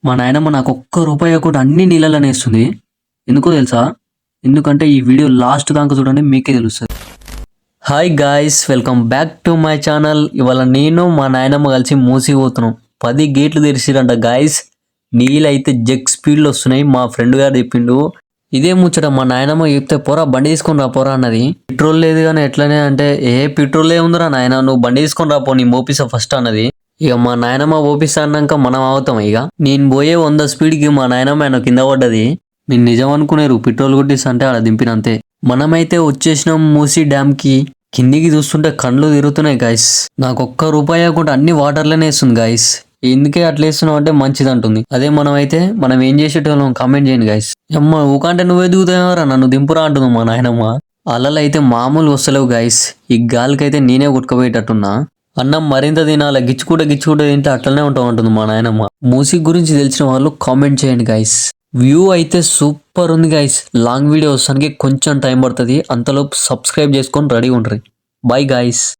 మా నాయనమ్మ నాకు ఒక్క రూపాయి కూడా అన్ని నీళ్ళలోనే వేస్తుంది. ఎందుకో తెలుసా? ఎందుకంటే ఈ వీడియో లాస్ట్ దాకా చూడండి, మీకే తెలుస్తుంది. Hi guys, welcome back to my channel. ఇవాళ నేను మా నాయనమ్మ కలిసి మూసి పోతున్నాం. 10 గేట్లు తెరిచిరంట గాయస్. నీళ్ళు అయితే జగ్ స్పీడ్లో వస్తున్నాయి. మా ఫ్రెండ్ గారు చెప్పిండు. ఇదే ముచ్చట మా నాయనమ్మ చెప్తే పోరా బండి తీసుకొని రా పోరా అన్నది. పెట్రోల్ లేదు కానీ ఎట్లనే అంటే పెట్రోల్ ఉందిరా నాయన, నువ్వు బండి తీసుకొని రాపో, నీ మోపిస్తా ఫస్ట్ అన్నది. ఇక మా నాయనమ్మ ఓపిస్తా అన్నాక మనం అవుతాం. ఇక నేను పోయే 100 స్పీడ్కి మా నాయనమ్మ ఆయన కింద పడ్డది. నేను నిజం అనుకునేరు పెట్రోల్ కొట్టిస్తా అంటే ఆడ దింపినంతే. మనమైతే వచ్చేసినాం మూసీ డ్యామ్ కి. కిందికి చూస్తుంటే కండ్లు తిరుగుతున్నాయి గాయస్. నాకు ఒక్క రూపాయి కూడా అన్ని వాటర్లోనే వేస్తుంది గాయస్. ఎందుకే అట్లా వేస్తున్నావు అంటే మంచిది అంటుంది. అదే మనం ఏం చేసేటోళ్ళం కామెంట్ చేయండి గాయస్. అమ్మ ఊకంటే నువ్వే దిగుతావరా, నన్ను దింపురా అంటుంది మా నాయనమ్మ. అలలు అయితే మామూలు వస్తలేవు గాయస్. ఈ గాలికైతే నేనే కొట్టుకుపోయేటట్టున్నా. అన్నం మరింత తినాలి, గిచ్చుకుంటే తింటే అట్లనే ఉంటాం అంటుంది మా నాయనమ్మ. మూసీ గురించి తెలిసిన వాళ్ళు కామెంట్ చేయండి గాయస్. వ్యూ అయితే సూపర్ ఉంది గాయస్. లాంగ్ వీడియో వస్తానికి కొంచెం టైం పడుతుంది. అంతలోపు సబ్స్క్రైబ్ చేసుకొని రెడీ ఉంటారు. By guys.